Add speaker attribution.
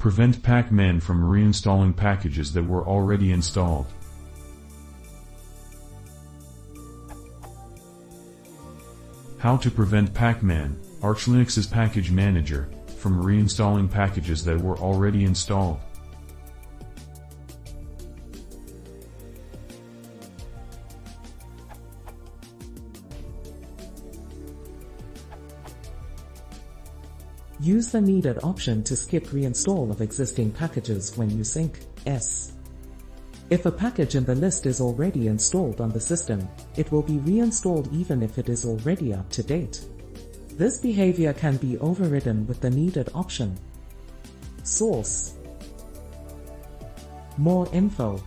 Speaker 1: Prevent pacman from reinstalling packages that were already installed. How to prevent pacman, Arch Linux's package manager, from reinstalling packages that were already installed.
Speaker 2: Use the needed option to skip reinstall of existing packages when you sync S. If a package in the list is already installed on the system, it will be reinstalled even if it is already up to date. This behavior can be overridden with the needed option. Source. More info.